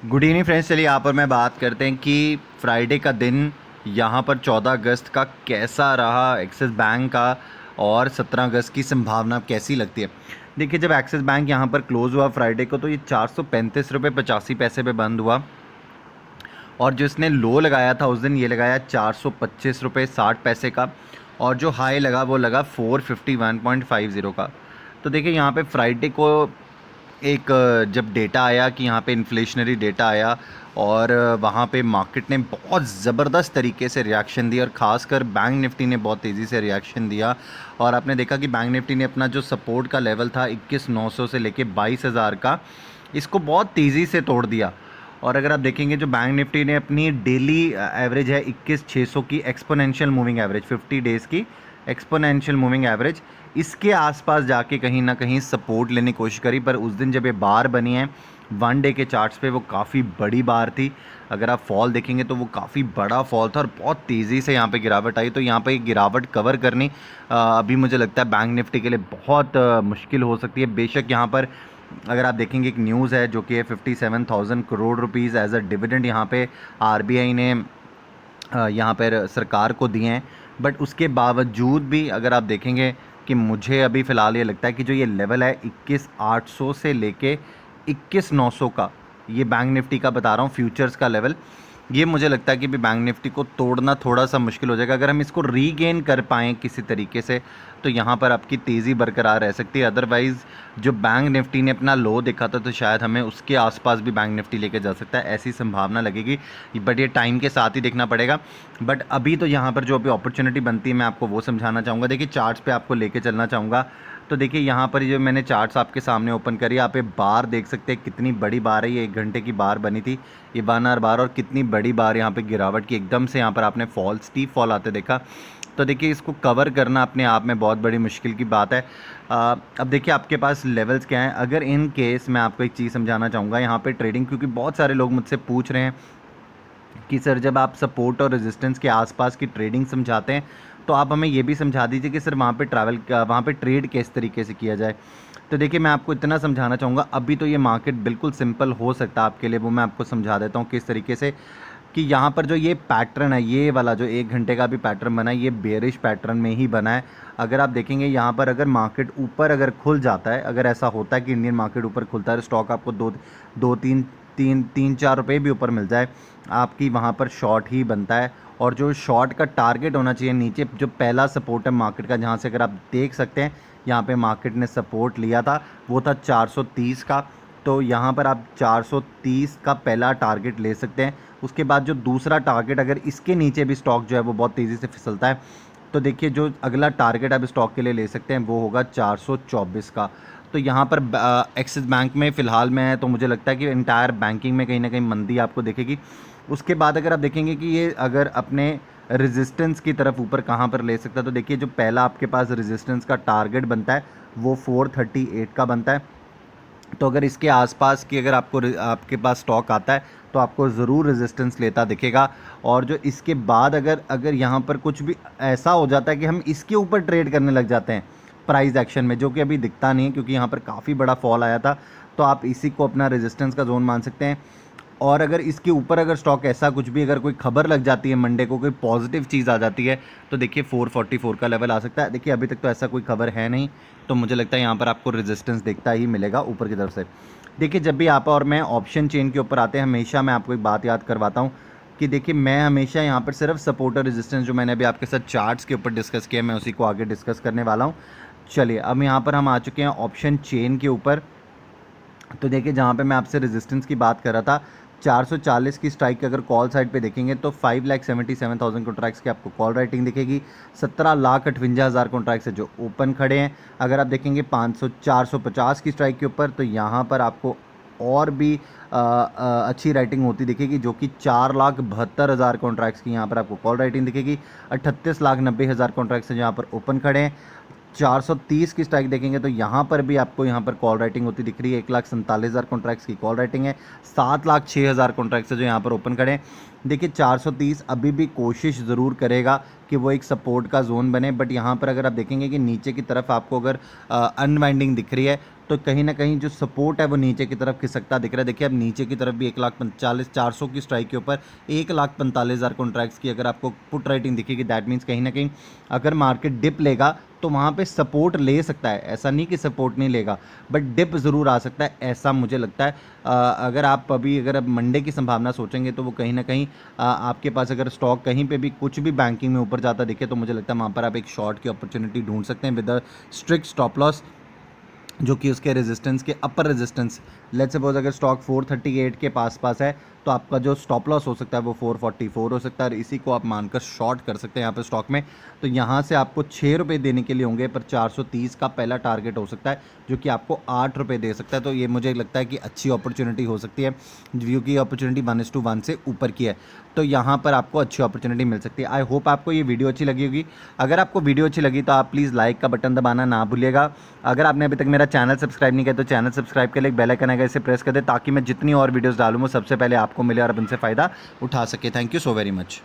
Good evening friends. चलिए यहाँ पर मैं बात करते हैं कि फ्राइडे का दिन यहाँ पर 14 अगस्त का कैसा रहा एक्सिस बैंक का, और 17 अगस्त की संभावना कैसी लगती है। देखिए, जब एक्सिस बैंक यहाँ पर क्लोज़ हुआ फ्राइडे को तो ये 435 रुपये 85 पैसे पे बंद हुआ, और जो इसने लो लगाया था उस दिन ये लगाया 425 रुपये 60 पैसे का, और जो हाई लगा वो लगा 451.50 का। तो देखिए यहाँ पे फ्राइडे को एक जब डेटा आया कि यहाँ पे इन्फ्लेशनरी डेटा आया, और वहाँ पे मार्केट ने बहुत ज़बरदस्त तरीके से रिएक्शन दिया, और ख़ासकर बैंक निफ्टी ने बहुत तेज़ी से रिएक्शन दिया। और आपने देखा कि बैंक निफ्टी ने अपना जो सपोर्ट का लेवल था 21,900 से लेके 22,000 का, इसको बहुत तेज़ी से तोड़ दिया। और अगर आप देखेंगे जो बैंक निफ्टी ने अपनी डेली एवरेज है 21,600 की एक्सपोनेंशियल मूविंग एवरेज, 50 डेज़ की एक्सपोनेंशियल मूविंग एवरेज, इसके आसपास जाके कहीं ना कहीं सपोर्ट लेने की कोशिश करी। पर उस दिन जब ये बार बनी है वन डे के चार्ट्स पे, वो काफ़ी बड़ी बार थी। अगर आप फॉल देखेंगे तो वो काफ़ी बड़ा फॉल था, और बहुत तेज़ी से यहाँ पे गिरावट आई। तो यहाँ पे गिरावट कवर करनी अभी मुझे लगता है बैंक निफ्टी के लिए बहुत मुश्किल हो सकती है। बेशक यहाँ पर अगर आप देखेंगे एक न्यूज़ है जो कि है 57,000 crore rupees as a dividend यहाँ पे आरबीआई ने यहाँ पर सरकार को दिए हैं। बट उसके बावजूद भी अगर आप देखेंगे कि मुझे अभी फ़िलहाल ये लगता है कि जो ये लेवल है 21,800 से लेके 21,900 का, ये बैंक निफ्टी का बता रहा हूँ फ्यूचर्स का लेवल, ये मुझे लगता है कि भी बैंक निफ्टी को तोड़ना थोड़ा सा मुश्किल हो जाएगा। अगर हम इसको रीगेन कर पाएँ किसी तरीके से तो यहाँ पर आपकी तेज़ी बरकरार रह सकती है। अदरवाइज़ जो बैंक निफ्टी ने अपना लो देखा था तो शायद हमें उसके आसपास भी बैंक निफ्टी लेके जा सकता है, ऐसी संभावना लगेगी। बट ये टाइम के साथ ही देखना पड़ेगा। बट अभी तो यहाँ पर जो अभी अपॉर्चुनिटी बनती है मैं आपको वो समझाना चाहूँगा। देखिए, चार्ट्स पे आपको लेके चलना चाहूँगा। तो देखिए यहाँ पर जो मैंने चार्ट्स आपके सामने ओपन करी, आप ये बार देख सकते हैं कितनी बड़ी बार है। ये 1 घंटे की बार बनी थी, ये 1 आवर बार, और कितनी बड़ी बार यहाँ पे गिरावट की, एकदम से यहाँ पर आपने फॉल, स्टीप फॉल आते देखा। तो देखिए इसको कवर करना अपने आप में बहुत बड़ी मुश्किल की बात है। अब देखिए आपके पास लेवल्स क्या हैं। अगर इन केस मैं आपको एक चीज़ समझाना चाहूँगा यहाँ पे ट्रेडिंग, क्योंकि बहुत सारे लोग मुझसे पूछ रहे हैं कि सर जब आप सपोर्ट और रेजिस्टेंस के आसपास की ट्रेडिंग समझाते हैं तो आप हमें ये भी समझा दीजिए कि सर वहाँ पे ट्रेड किस तरीके से किया जाए। तो देखिए मैं आपको इतना समझाना चाहूँगा, अभी तो ये मार्केट बिल्कुल सिंपल हो सकता है आपके लिए, वो मैं आपको समझा देता हूँ किस तरीके से। कि यहाँ पर जो ये पैटर्न है, ये वाला जो 1 घंटे का भी पैटर्न बना है, ये बेयरिश पैटर्न में ही बना है। अगर आप देखेंगे यहाँ पर अगर मार्केट ऊपर अगर खुल जाता है, अगर ऐसा होता है कि इंडियन मार्केट ऊपर खुलता है, स्टॉक आपको दो तीन चार रुपये भी ऊपर मिल जाए, आपकी वहाँ पर शॉर्ट ही बनता है। और जो शॉर्ट का टारगेट होना चाहिए नीचे, जो पहला सपोर्ट है मार्केट का, जहाँ से अगर आप देख सकते हैं यहाँ पे मार्केट ने सपोर्ट लिया था, वो था 430 का। तो यहाँ पर आप 430 का पहला टारगेट ले सकते हैं। उसके बाद जो दूसरा टारगेट, अगर इसके नीचे भी स्टॉक जो है वो बहुत तेज़ी से फिसलता है, तो देखिए जो अगला टारगेट आप स्टॉक के लिए ले सकते हैं वो होगा 424 का। तो यहाँ पर एक्सिस बैंक में फ़िलहाल में है, तो मुझे लगता है कि इंटायर बैंकिंग में कहीं ना कहीं मंदी आपको दिखेगी। उसके बाद अगर आप देखेंगे कि ये अगर अपने रेजिस्टेंस की तरफ ऊपर कहाँ पर ले सकता है, तो देखिए जो पहला आपके पास रेजिस्टेंस का टारगेट बनता है वो 438 का बनता है। तो अगर इसके आसपास की अगर आपके पास स्टॉक आता है तो आपको ज़रूर रेजिस्टेंस लेता दिखेगा। और जो इसके बाद अगर अगर यहाँ पर कुछ भी ऐसा हो जाता है कि हम इसके ऊपर ट्रेड करने लग जाते हैं प्राइस एक्शन में, जो कि अभी दिखता नहीं है क्योंकि यहाँ पर काफ़ी बड़ा फॉल आया था, तो आप इसी को अपना रेजिस्टेंस का जोन मान सकते हैं। और अगर इसके ऊपर अगर स्टॉक ऐसा कुछ भी, अगर कोई खबर लग जाती है मंडे को, कोई पॉजिटिव चीज़ आ जाती है, तो देखिए 444 का लेवल आ सकता है। देखिए अभी तक तो ऐसा कोई खबर है नहीं, तो मुझे लगता है यहाँ पर आपको रेजिस्टेंस देखता ही मिलेगा ऊपर की तरफ से। देखिए जब भी आप और मैं ऑप्शन चेन के ऊपर आते हैं, हमेशा मैं आपको एक बात याद करवाता हूँ कि देखिए मैं हमेशा यहाँ पर सिर्फ सपोर्ट और रेजिस्टेंस, जो मैंने अभी आपके साथ चार्ट्स के ऊपर डिस्कस किया, मैं उसी को आगे डिस्कस करने वाला हूँ। चलिए अब यहाँ पर हम आ चुके हैं ऑप्शन चेन के ऊपर। तो देखिए जहाँ पे मैं आपसे रेजिस्टेंस की बात कर रहा था, 440 की स्ट्राइक अगर कॉल साइड पे देखेंगे तो 5,77,000 कॉन्ट्रैक्ट्स की आपको कॉल राइटिंग दिखेगी। 17,58,000 कॉन्ट्रैक्ट्स है जो ओपन खड़े हैं। अगर आप देखेंगे 450 की स्ट्राइक के ऊपर, तो यहाँ पर आपको और भी अच्छी राइटिंग होती दिखेगी, जो कि 4,72,000 कॉन्ट्रैक्ट्स की यहाँ पर आपको कॉल राइटिंग दिखेगी। 38,90,000 कॉन्ट्रैक्ट्स हैं जहाँ पर ओपन खड़े हैं। 430 की स्ट्राइक देखेंगे तो यहाँ पर भी आपको यहाँ पर कॉल राइटिंग होती दिख रही है। 1,47,000 कॉन्ट्रैक्ट्स की कॉल राइटिंग है। 7,06,000 कॉन्ट्रैक्ट्स है जो यहाँ पर ओपन खड़े हैं। देखिए 430 अभी भी कोशिश ज़रूर करेगा कि वो एक सपोर्ट का जोन बने, बट यहाँ पर अगर आप देखेंगे कि नीचे की तरफ आपको अगर अनवाइंडिंग दिख रही है, तो कहीं ना कहीं जो सपोर्ट है वो नीचे की तरफ खिसकता दिख रहा है। देखिए अब नीचे की तरफ भी 1,45,400 की स्ट्राइक के ऊपर 1,45,000 कॉन्ट्रैक्ट्स की अगर आपको पुट राइटिंग दिखेगी, दैट मीन्स कहीं ना कहीं अगर मार्केट डिप लेगा तो वहाँ पे सपोर्ट ले सकता है, ऐसा नहीं कि सपोर्ट नहीं लेगा, बट डिप ज़रूर आ सकता है, ऐसा मुझे लगता है। अगर आप अब मंडे की संभावना सोचेंगे तो वो कहीं ना कहीं आपके पास अगर स्टॉक कहीं पे भी कुछ भी बैंकिंग में ऊपर जाता दिखे तो मुझे लगता है वहाँ पर आप एक शॉर्ट की अपॉर्चुनिटी ढूंढ सकते हैं with a strict stop loss, जो कि उसके रेजिस्टेंस के अपर रेजिस्टेंस, लेट्स सपोज अगर स्टॉक 438 के पास है तो आपका जो स्टॉप लॉस हो सकता है वो 444 हो सकता है, और इसी को आप मानकर शॉर्ट कर सकते हैं यहाँ पे स्टॉक में। तो यहाँ से आपको 6 रुपये देने के लिए होंगे, पर 430 का पहला टारगेट हो सकता है जो कि आपको 8 रुपये दे सकता है। तो ये मुझे लगता है कि अच्छी अपॉर्चुनिटी हो सकती है, क्योंकि अपॉर्चुनिटी 1:1 से ऊपर की है, तो यहाँ पर आपको अच्छी अपॉर्चुनिटी मिल सकती है। आई होप आपको ये वीडियो अच्छी लगी होगी। अगर आपको वीडियो अच्छी लगी तो आप प्लीज़ लाइक का बटन दबाना ना भूलिएगा। अगर आपने अभी तक मेरा चैनल सब्सक्राइब नहीं किया तो चैनल सब्सक्राइब के लिए बेल आइकन आएगा, इसे प्रेस कर दे ताकि मैं जितनी और वीडियोस डालूँ वो सबसे पहले आपको मिले और आप इनसे फ़ायदा उठा सके। Thank you so very much.